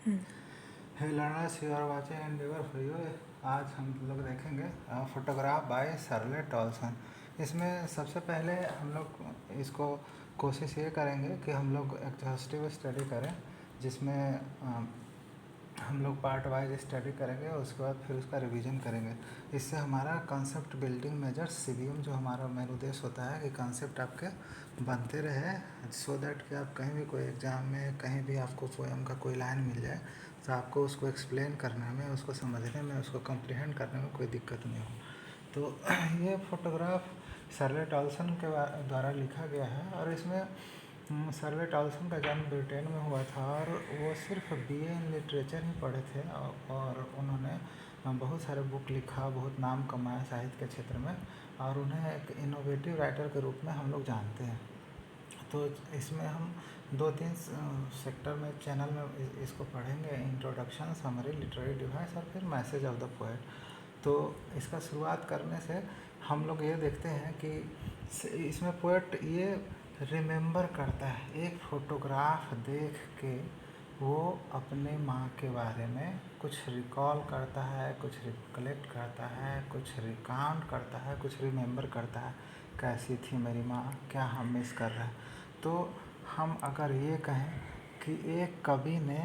Hey learners, you are watching Endeavour for you. आज हम लोग देखेंगे फोटोग्राफ बाय शार्लेट ऑल्सन। इसमें सबसे पहले हम लोग इसको कोशिश ये करेंगे कि हम लोग एग्जॉस्टिव स्टडी करें, जिसमें हम लोग पार्ट वाइज स्टडी करेंगे और उसके बाद फिर उसका रिवीजन करेंगे। इससे हमारा कॉन्सेप्ट बिल्डिंग मेजर्स सीबीएम जो हमारा मेन उद्देश्य होता है कि कॉन्सेप्ट आपके बनते रहे, सो दैट कि आप कहीं भी कोई एग्ज़ाम में कहीं भी आपको पोएम का कोई लाइन मिल जाए तो आपको उसको एक्सप्लेन करने में, उसको समझने में, उसको कम्प्रीहेंड करने में कोई दिक्कत नहीं हो। तो ये फोटोग्राफ शार्लेट ऑल्सन के द्वारा लिखा गया है और इसमें शार्लेट ऑल्सन का जन्म ब्रिटेन में हुआ था और वो सिर्फ बीए इन लिटरेचर ही पढ़े थे और उन्होंने बहुत सारे बुक लिखा, बहुत नाम कमाया साहित्य के क्षेत्र में और उन्हें एक इनोवेटिव राइटर के रूप में हम लोग जानते हैं। तो इसमें हम 2-3 सेक्टर में चैनल में इसको पढ़ेंगे, इंट्रोडक्शन, समरी, लिटरेरी डिवाइस और फिर मैसेज ऑफ द पोएट। तो इसका शुरुआत करने से हम लोग ये देखते हैं कि इसमें पोएट ये रिमेंबर करता है, एक फ़ोटोग्राफ देख के वो अपने माँ के बारे में कुछ रिकॉल करता है, कुछ रिकलेक्ट करता है, कुछ रिकाउंट करता है, कुछ रिमेंबर करता है, कैसी थी मेरी माँ, क्या हम मिस कर रहे हैं। तो हम अगर ये कहें कि एक कवि ने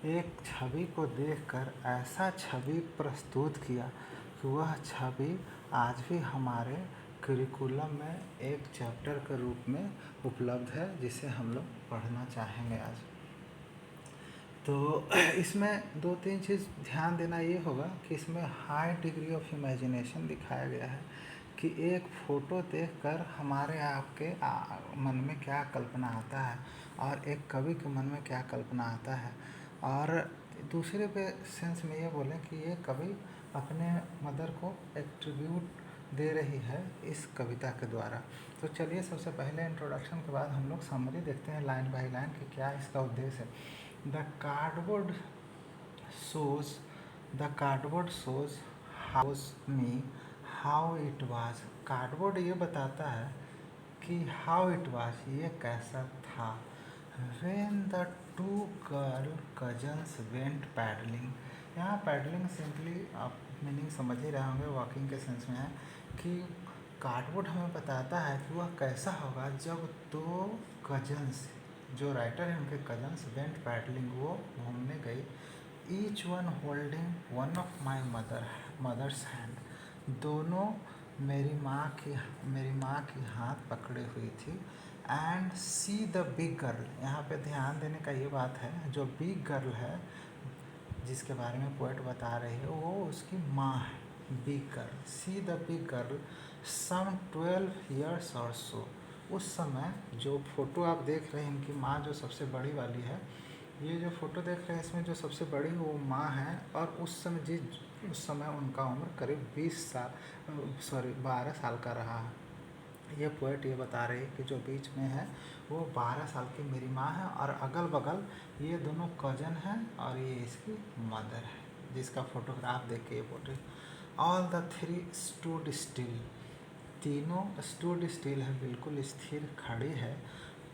एक छवि को देखकर ऐसा छवि प्रस्तुत किया कि वह छवि आज भी हमारे करिकुलम में एक चैप्टर के रूप में उपलब्ध है, जिसे हम लोग पढ़ना चाहेंगे आज। तो इसमें 2-3 चीज़ ध्यान देना ये होगा कि इसमें हाई डिग्री ऑफ इमेजिनेशन दिखाया गया है कि एक फ़ोटो देखकर हमारे आपके मन में क्या कल्पना आता है और एक कवि के मन में क्या कल्पना आता है। और दूसरे पे सेंस में ये बोलें कि ये कवि अपने मदर को एक ट्रिब्यूट दे रही है इस कविता के द्वारा। तो चलिए सबसे पहले इंट्रोडक्शन के बाद हम लोग समरी देखते हैं लाइन बाय लाइन कि क्या इसका उद्देश्य है। The cardboard shows me how it was। Cardboard ये बताता है कि how it was, ये कैसा था। When the two girl cousins went paddling। यहाँ पैडलिंग सिंपली आप मीनिंग समझ ही रहे होंगे, वॉकिंग के सेंस में है कि कार्डबोर्ड हमें बताता है कि वह कैसा होगा जब दो कजन्स, जो राइटर हैं उनके कजन्स, वेंट पैडलिंग, वो घूमने गई, each one holding one of my mother's hand. दोनों मेरी माँ की हाथ पकड़े हुई थी। And see the big girl, यहाँ पे ध्यान देने का ये बात है, जो बिग गर्ल है जिसके बारे में पोएट बता रही है वो उसकी माँ है, big girl. See the big girl some 12 years और सो। उस समय जो फ़ोटो आप देख रहे हैं, इनकी माँ जो सबसे बड़ी वाली है, ये जो फ़ोटो देख रहे हैं इसमें जो सबसे बड़ी वो माँ है और उस समय उनका उम्र करीब 12 साल का रहा है। ये पोएट ये बता रही है कि जो बीच में है वो 12 साल की मेरी माँ है और अगल बगल ये दोनों कज़न हैं और ये इसकी मदर है, जिसका फ़ोटोग्राफ देख के ये बोल रही। All the three stood still, तीनों स्टूड स्टिल है, बिल्कुल स्थिर खड़ी है।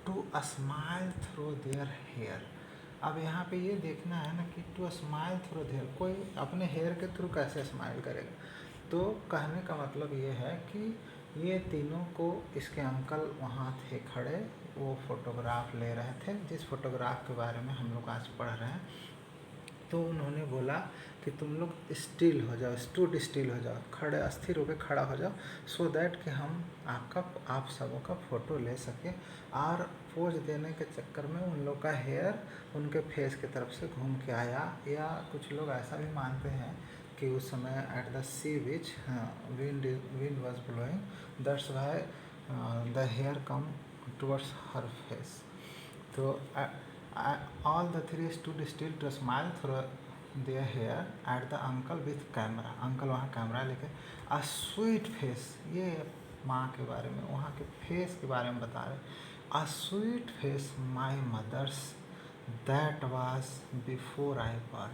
To smile through their hair. अब यहाँ पे ये देखना है ना कि टू स्माइल थ्रू देयर, कोई अपने हेयर के थ्रू कैसे स्माइल करेगा। तो कहने का मतलब ये है कि ये तीनों को इसके अंकल वहाँ थे खड़े, वो फ़ोटोग्राफ ले रहे थे, जिस फ़ोटोग्राफ के बारे में हम लोग आज पढ़ रहे हैं। तो उन्होंने बोला कि तुम लोग स्टिल हो जाओ, स्टूड स्टिल हो जाओ, खड़े स्थिर होकर खड़ा हो जाओ, सो दैट कि हम आप सबों का फ़ोटो ले सकें। और पोज देने के चक्कर में उन लोग का हेयर उनके फेस की तरफ से घूम के आया, या कुछ लोग ऐसा भी मानते हैं कि उस समय at the sea beach wind was blowing, that's why the hair come towards her face. तो all the three stood still to smile through their hair at the uncle with camera। Uncle वहाँ camera लेके a sweet face, ये माँ के बारे में, वहाँ के फेस के बारे में बता रहे। a sweet face my mother's that was before I born।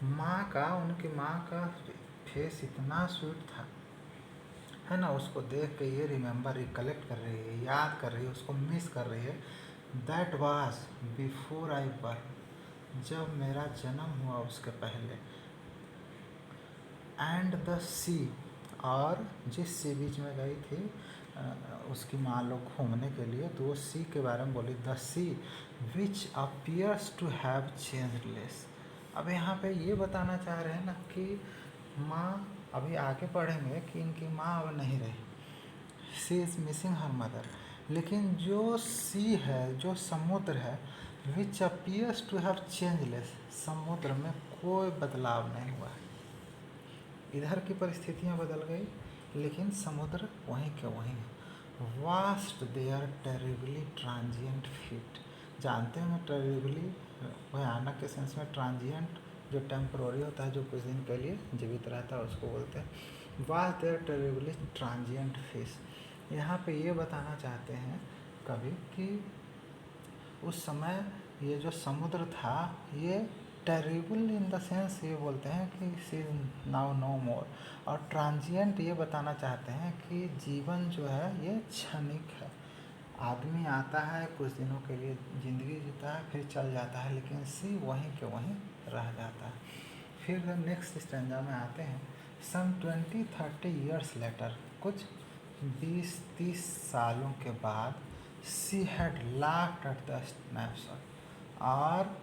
उनकी माँ का फेस इतना स्वीट था, है ना, उसको देख के ये रिकलेक्ट कर रही है, याद कर रही है, उसको मिस कर रही है that was before I birth, जब मेरा जन्म हुआ उसके पहले। एंड द सी, और जिस सी बीच में गई थी उसकी माँ लोग घूमने के लिए, तो वो सी के बारे में बोली, the sea which appears to have changeless. अब यहाँ पे ये बताना चाह रहे हैं ना कि माँ, अभी आगे पढ़ेंगे कि इनकी माँ अब नहीं रही, सी इज़ मिसिंग हर मदर। लेकिन जो सी है, जो समुद्र है, विच अपीयर्स टू हैव चेंजलेस, समुद्र में कोई बदलाव नहीं हुआ है। इधर की परिस्थितियाँ बदल गई लेकिन समुद्र वहीं के वहीं है। Vast their terribly transient feet, जानते हैं टेरिबली भयानक के सेंस में, ट्रांजिएंट जो टेम्प्रोरी होता है, जो कुछ दिन के लिए जीवित रहता है, उसको बोलते हैं vast their terribly transient fish. यहाँ पे ये बताना चाहते हैं कवि कि उस समय ये जो समुद्र था ये टेरिबल इन द सेंस, ये बोलते हैं कि सी नाउ नो मोर, और ट्रांजिएंट ये बताना चाहते हैं कि जीवन जो है ये क्षणिक है। आदमी आता है, कुछ दिनों के लिए ज़िंदगी जीता है, फिर चल जाता है, लेकिन सी वहीं के वहीं रह जाता है। फिर नेक्स्ट स्टैंजा में आते हैं, सम 20-30 ईयर्स लेटर, कुछ 20-30 सालों के बाद, she had laughed at the snapshot, और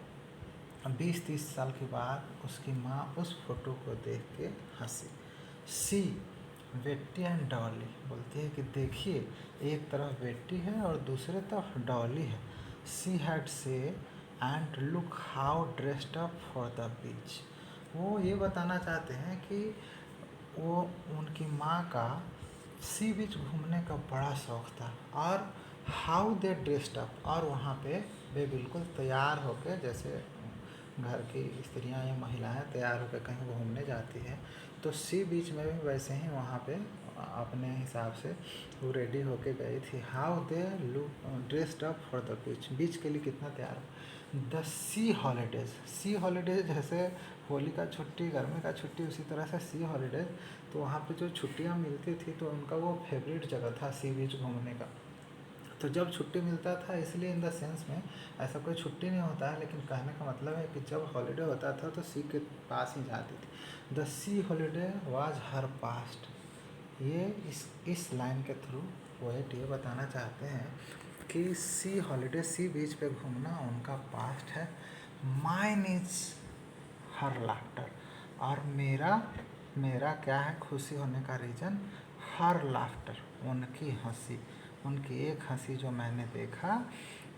20-30 साल के बाद उसकी माँ उस फोटो को देख के हंसी। सी बेटी एंड डॉली, बोलती है कि देखिए, एक तरफ बेटी है और दूसरे तरफ डॉली है। सी हैड से and look how dressed up for the बीच। वो ये बताना चाहते हैं कि वो, उनकी माँ का सी बीच घूमने का बड़ा शौक़ था, और हाउ दे ड्रेस्ड अप, और वहाँ पे वे बिल्कुल तैयार होकर, जैसे घर की स्त्रियां या महिलाएं तैयार होकर कहीं घूमने जाती है, तो सी बीच में भी वैसे ही वहाँ पे अपने हिसाब से वो रेडी होके गई थी। How they look dressed up for the beach, beach के लिए कितना तैयार। The sea holidays, sea holidays जैसे होली का छुट्टी, गर्मी का छुट्टी, उसी तरह से सी हॉलीडेज, तो वहाँ पे जो छुट्टियाँ मिलती थी तो उनका वो फेवरेट जगह था सी बीच घूमने का। तो जब छुट्टी मिलता था, इसलिए इन द सेंस में ऐसा कोई छुट्टी नहीं होता है, लेकिन कहने का मतलब है कि जब हॉलीडे होता था तो सी के पास ही जाती थी। The C holiday was her past. ये इस लाइन के थ्रू पोएट ये बताना चाहते हैं कि सी हॉलीडे, सी बीच पे घूमना उनका पास्ट है। माइन इज हर लाफ्टर, और मेरा क्या है खुशी होने का रीज़न, हर लाफ्टर, उनकी हंसी, उनकी एक हंसी जो मैंने देखा,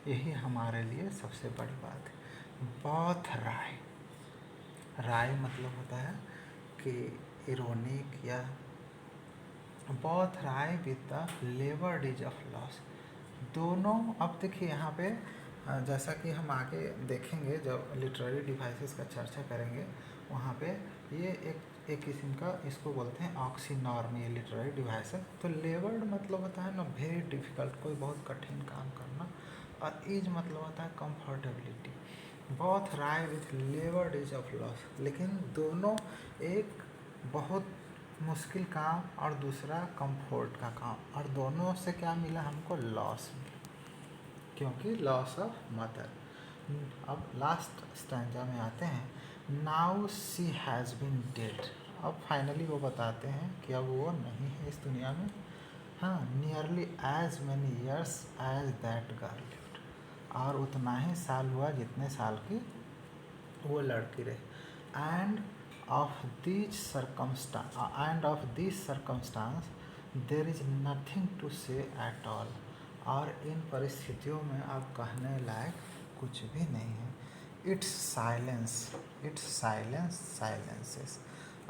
यही हमारे लिए सबसे बड़ी बात है। बहुत राय, राय मतलब होता है कि इरोनिक, या बहुत राय with the labour days of loss, दोनों। अब देखिए यहाँ पे जैसा कि हम आगे देखेंगे जब लिटरेरी डिवाइसेस का चर्चा करेंगे, वहाँ पे ये एक किस्म का, इसको बोलते हैं ऑक्सीनॉर्म, ये लिटरेरी डिवाइस है। तो लेबर्ड मतलब होता है ना वेरी डिफ़िकल्ट, कोई बहुत कठिन काम करना, और ईज मतलब होता है comfortability. Both rye with laboured is of loss, लेकिन दोनों, एक बहुत मुश्किल काम और दूसरा कंफर्ट का काम, और दोनों से क्या मिला हमको, लॉस मिला, क्योंकि लॉस ऑफ मदर। अब लास्ट स्टैंजा में आते हैं, now she has been dead. अब फाइनली वो बताते हैं कि अब वो नहीं है इस दुनिया में। हाँ, nearly as many years as that girl lived, और उतना ही साल हुआ जितने साल की वो लड़की रही। End of this circumstance there is nothing to say at all, और इन परिस्थितियों में अब कहने लायक कुछ भी नहीं है। इट्स साइलेंस साइलेंसेस,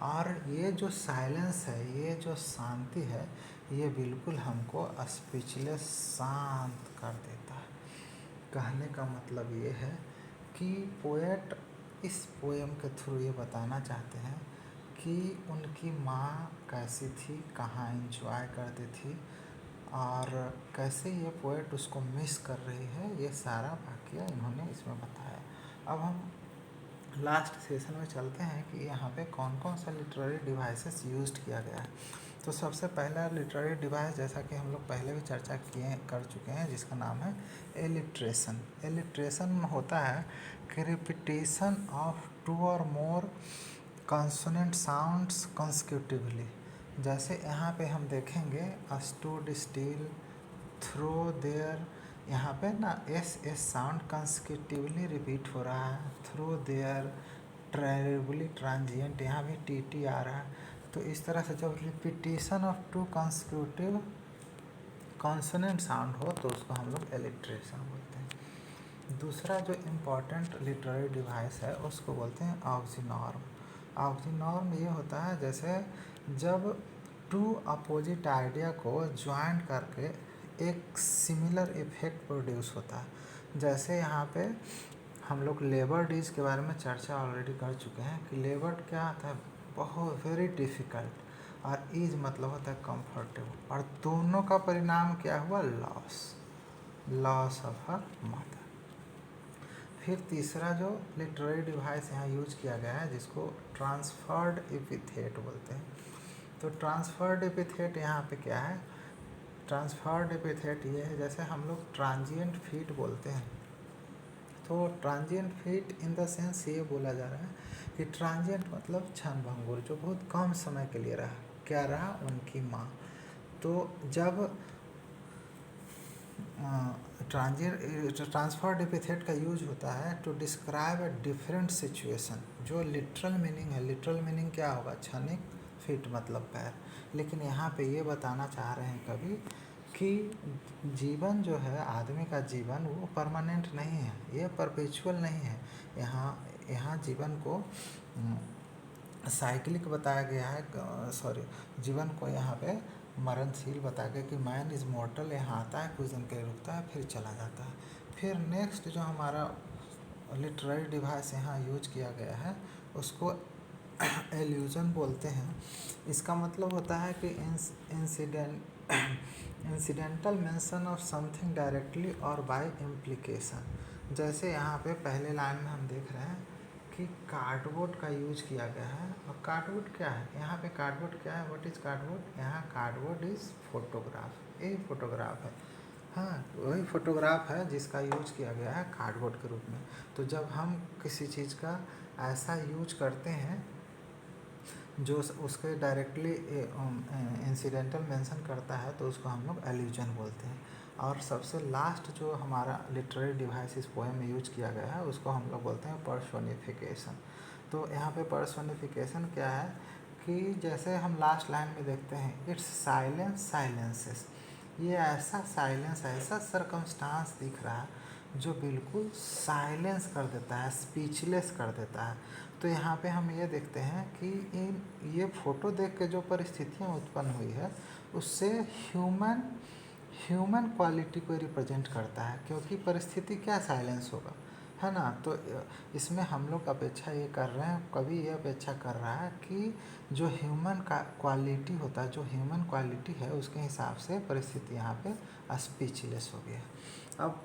और ये जो साइलेंस है, ये जो शांति है, ये बिल्कुल हमको स्पीचलेस, शांत कर देता है। कहने का मतलब ये है कि पोएट इस पोएम के थ्रू ये बताना चाहते हैं कि उनकी माँ कैसी थी, कहाँ एंजॉय करती थी, और कैसे ये पोएट उसको मिस कर रही है, ये सारा वाक़या इन्होंने इसमें बताया। अब हम लास्ट सेशन में चलते हैं कि यहाँ पे कौन कौन सा लिटरेरी डिवाइसेस यूज़ किया गया है। तो सबसे पहला लिटरेरी डिवाइस, जैसा कि हम लोग पहले भी चर्चा कर चुके हैं, जिसका नाम है एलिट्रेशन। एलिट्रेशन होता है कि रिपीटेशन ऑफ 2 और मोर कॉन्सोनेंट साउंड्स कंसेक्यूटिवली। जैसे यहाँ पे हम देखेंगे स्टूड स्टिल, थ्रो देयर, यहाँ पे ना एस साउंड कंसेक्यूटिवली रिपीट हो रहा है। थ्रो देयर, ट्रेबली ट्रांजिएंट, यहाँ भी टी आ रहा है। तो इस तरह से जब repetition of 2 consecutive consonant sound हो तो उसको हम लोग एलिट्रेशन बोलते हैं। दूसरा जो इम्पॉर्टेंट लिटरेरी डिवाइस है उसको बोलते हैं ऑक्सीनॉर्म। ऑक्सीनॉर्म ये होता है जैसे जब 2 अपोजिट आइडिया को ज्वाइन करके एक सिमिलर इफेक्ट प्रोड्यूस होता है। जैसे यहाँ पे हम लोग लेबर्ड ईज के बारे में चर्चा ऑलरेडी कर चुके हैं कि लेबर्ड क्या होता है, बहुत वेरी डिफ़िकल्ट, और ईज मतलब होता है कंफर्टेबल, और दोनों का परिणाम क्या हुआ, लॉस ऑफ हर मदर। फिर तीसरा जो लिटरेरी डिवाइस यहाँ यूज किया गया है जिसको ट्रांसफर्ड एपिथेट बोलते हैं। तो ट्रांसफर्ड एपिथेट यहाँ पे क्या है, ट्रांसफर्ड एपिथेट ये है जैसे हम लोग ट्रांजिएंट फीट बोलते हैं। तो transient feet in the sense ये बोला जा रहा है कि ट्रांजिएंट मतलब क्षणभंगुर, जो बहुत कम समय के लिए रहा। क्या रहा, उनकी माँ। तो जब ट्रांसफर्ड एपिथेट का यूज होता है to describe a different situation, जो लिटरल मीनिंग है, लिटरल मीनिंग क्या होगा, क्षणिक, फीट मतलब पैर। लेकिन यहाँ पे ये बताना चाह रहे हैं कवि कि जीवन जो है, आदमी का जीवन वो परमानेंट नहीं है, ये परपेचुअल नहीं है। यहाँ जीवन को साइक्लिक बताया गया है, जीवन को यहाँ पे मरणशील बताया गया कि मैन इज़ मॉर्टल, यहाँ आता है, कुछ दिन के लिए रुकता है, फिर चला जाता है। फिर नेक्स्ट जो हमारा लिटरेरी डिवाइस यहाँ यूज किया गया है उसको एल्यूजन बोलते हैं। इसका मतलब होता है कि incidental mention of something directly और बाय इम्प्लीकेशन। जैसे यहाँ पे पहले लाइन में हम देख रहे हैं कि कार्डबोर्ड का यूज किया गया है, और कार्डबोर्ड क्या है, यहाँ पे कार्डबोर्ड क्या है, व्हाट इज़ कार्डबोर्ड, यहाँ कार्डबोर्ड इज़ फोटोग्राफ, ये फोटोग्राफ है। हाँ, वही फोटोग्राफ है जिसका यूज किया गया है कार्डबोर्ड के रूप में। तो जब हम किसी चीज़ का ऐसा यूज करते हैं जो उसके डायरेक्टली इंसिडेंटल मेंशन करता है तो उसको हम लोग एल्यूजन बोलते हैं। और सबसे लास्ट जो हमारा लिटरेरी डिवाइस इस पोएम में यूज किया गया है उसको हम लोग बोलते हैं पर्सोनिफिकेशन। तो यहाँ पे पर्सोनिफिकेशन क्या है कि जैसे हम लास्ट लाइन में देखते हैं, इट्स साइलेंस साइलेंसेस, ये ऐसा साइलेंस, ऐसा सरकमस्टांस दिख रहा है जो बिल्कुल साइलेंस कर देता है, स्पीचलेस कर देता है। तो यहाँ पे हम ये देखते हैं कि ये फ़ोटो देख के जो परिस्थितियाँ उत्पन्न हुई है उससे ह्यूमन क्वालिटी को रिप्रेजेंट करता है, क्योंकि परिस्थिति क्या, साइलेंस होगा, है ना। तो इसमें हम लोग अपेक्षा ये कर रहे हैं, कवि ये अपेक्षा कर रहा है कि जो ह्यूमन का क्वालिटी होता है, जो ह्यूमन क्वालिटी है उसके हिसाब से परिस्थिति यहाँ पे स्पीचलेस हो गया। अब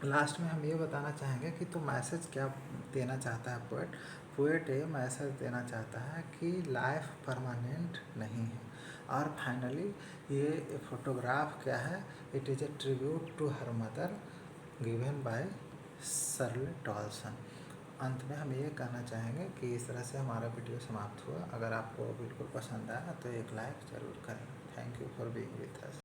लास्ट में हम ये बताना चाहेंगे कि तो मैसेज क्या देना चाहता है पोएट ये मैसेज देना चाहता है कि लाइफ परमानेंट नहीं है। और फाइनली ये फोटोग्राफ क्या है, it is a tribute to her mother given by Shirley Dolson. अंत में हम ये कहना चाहेंगे कि इस तरह से हमारा वीडियो समाप्त हुआ। अगर आपको बिल्कुल पसंद आया तो एक लाइक ज़रूर करें। Thank you for being with us.